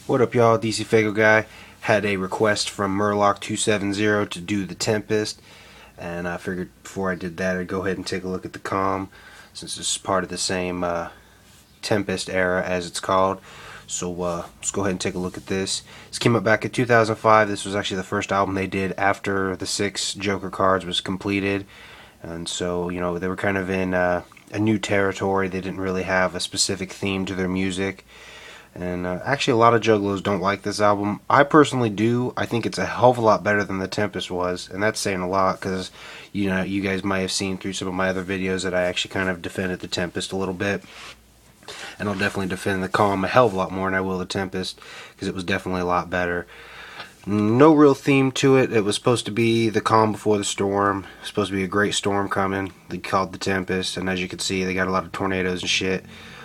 What up, y'all? DC Fago guy. Had a request from Murloc270 to do the Tempest, and I figured before I did that I'd go ahead and take a look at the comm, since this is part of the same Tempest era, as it's called. So let's go ahead and take a look at this. This came out back in 2005. This was actually the first album they did after the 6 Joker cards was completed, and so, you know, they were kind of in a new territory. They didn't really have a specific theme to their music. And actually, a lot of Juggalos don't like this album. I personally do. I think it's a hell of a lot better than the Tempest was, and that's saying a lot, because you know, you guys might have seen through some of my other videos that I actually kind of defended the Tempest a little bit, and I'll definitely defend the Calm a hell of a lot more than I will the Tempest, because it was definitely a lot better. No real theme to it. It was supposed to be the calm before the storm. It was supposed to be a great storm coming. They called the Tempest, and as you can see, they got a lot of tornadoes and shit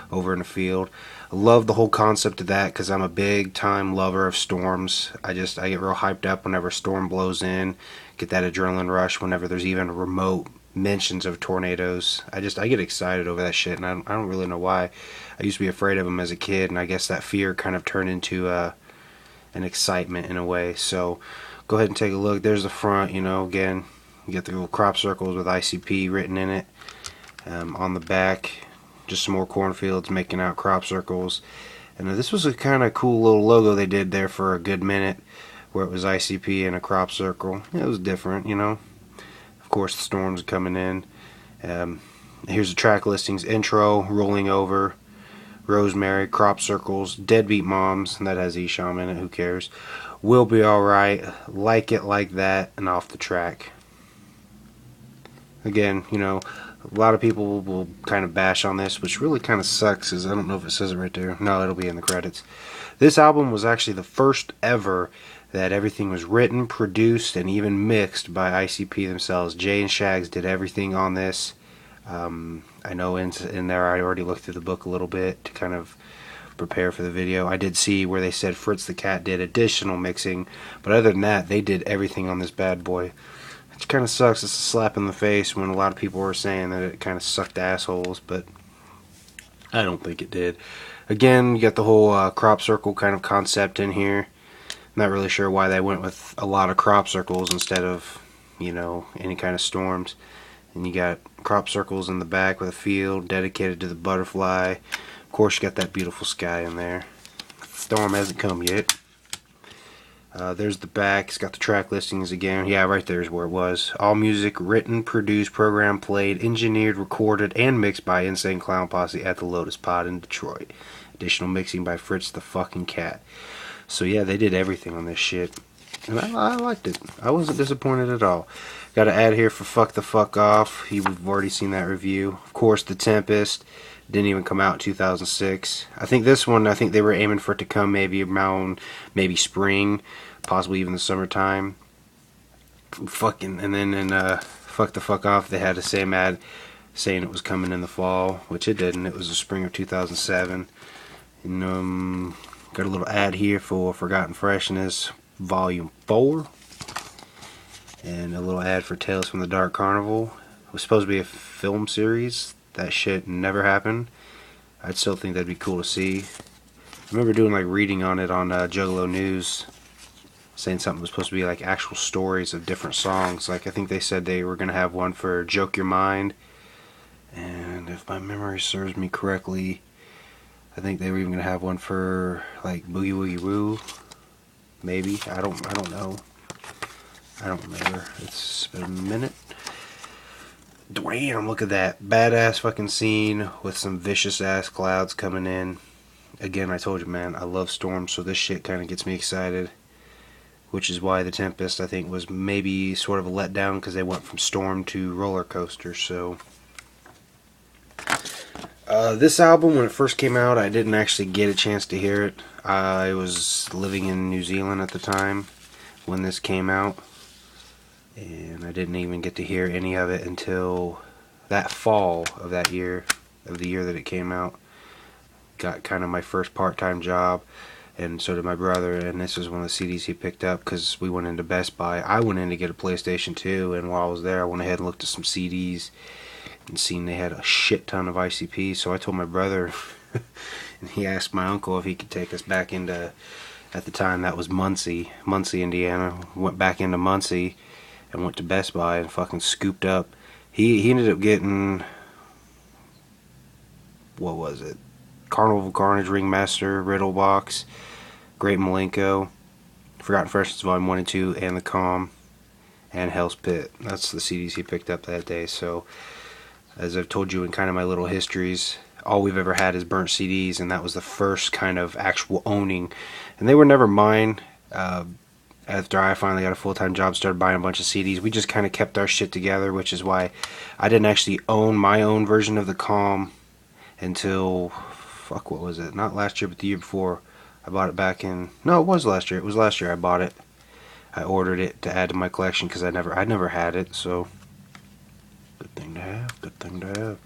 over in the field. I love the whole concept of that, because I'm a big time lover of storms. I get real hyped up whenever a storm blows in, get that adrenaline rush whenever there's even remote mentions of tornadoes. I get excited over that shit, and I don't really know why. I used to be afraid of them as a kid, and I guess that fear kind of turned into an excitement in a way. So go ahead and take a look. There's the front. You know, again, you get the little crop circles with ICP written in it. On the back, just some more cornfields making out crop circles. And this was a kind of cool little logo they did there for a good minute, where it was ICP and a crop circle. It was different, you know. Of course, the storms coming in. Here's the track listings: Intro, Rolling Over, Rosemary, Crop Circles, Deadbeat Moms, and that has Esham in it, who cares, We'll Be Alright, Like It Like That, and Off the Track. Again, you know, a lot of people will kind of bash on this, which really kind of sucks, is I don't know if it says it right there. No, it'll be in the credits. This album was actually the first ever that everything was written, produced, and even mixed by ICP themselves. Jay and Shags did everything on this. I know in there I already looked through the book a little bit to kind of prepare for the video. I did see where they said Fritz the Cat did additional mixing, but other than that, they did everything on this bad boy. It kind of sucks. It's a slap in the face when a lot of people were saying that it kind of sucked assholes, but I don't think it did. Again, you got the whole crop circle kind of concept in here. Not really sure why they went with a lot of crop circles instead of, you know, any kind of storms. And you got crop circles in the back with a field dedicated to the butterfly. Of course, you got that beautiful sky in there. The storm hasn't come yet. There's the back. It's got the track listings again. Yeah, right there is where it was. All music written, produced, programmed, played, engineered, recorded, and mixed by Insane Clown Posse at the Lotus Pod in Detroit. Additional mixing by Fritz the fucking Cat. So yeah, they did everything on this shit, and I liked it. I wasn't disappointed at all. Got an ad here for Fuck the Fuck Off. We've already seen that review. Of course, the Tempest didn't even come out in 2006. I think this one, I think they were aiming for it to come maybe around spring, possibly even the summertime. And then in Fuck the Fuck Off, they had the same ad saying it was coming in the fall, which it didn't. It was the spring of 2007. And got a little ad here for Forgotten Freshness Volume 4. And a little ad for Tales from the Dark Carnival. It was supposed to be a film series. That shit never happened. I'd still think that'd be cool to see. I remember doing like reading on it on Juggalo News, saying something was supposed to be like actual stories of different songs. Like, I think they said they were going to have one for Joke Your Mind. And if my memory serves me correctly, I think they were even going to have one for like Boogie Woogie Woo. Maybe. I don't know. I don't remember. It's been a minute. Damn, look at that. Badass fucking scene with some vicious ass clouds coming in. Again, I told you, man, I love storms, so this shit kind of gets me excited. Which is why the Tempest, I think, was maybe sort of a letdown, because they went from storm to roller coaster. So this album, when it first came out, I didn't actually get a chance to hear it. I was living in New Zealand at the time when this came out, and I didn't even get to hear any of it until that fall of that year, of the year that it came out. Got kind of my first part-time job, and so did my brother, and this is one of the CDs he picked up, because we went into Best Buy. I went in to get a PlayStation 2, and while I was there, I went ahead and looked at some CDs and seen they had a shit ton of ICP. So I told my brother and he asked my uncle if he could take us back into, at the time that was Muncie, Indiana. Went back into Muncie and went to Best Buy and fucking scooped up. He ended up getting, what was it? Carnival of Carnage, Ringmaster, Riddle Box, Great Malenko, Forgotten Freshness Volume 1 and 2, and The Calm, and Hell's Pit. That's the CDs he picked up that day. So, as I've told you in kind of my little histories, all we've ever had is burnt CDs, and that was the first kind of actual owning. And they were never mine. After I finally got a full-time job, started buying a bunch of CDs, we just kind of kept our shit together, which is why I didn't actually own my own version of The Calm until, fuck, what was it? Not last year, but the year before. I bought it back in, no, it was last year. It was last year I bought it. I ordered it to add to my collection because I'd never had it, so good thing to have, good thing to have.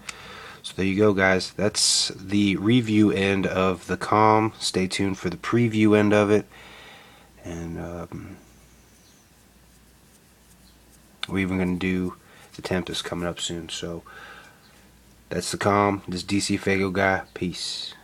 So there you go, guys. That's the review end of The Calm. Stay tuned for the preview end of it. And we're even going to do the Tempest coming up soon. So that's The Calm. This DC Fago guy. Peace.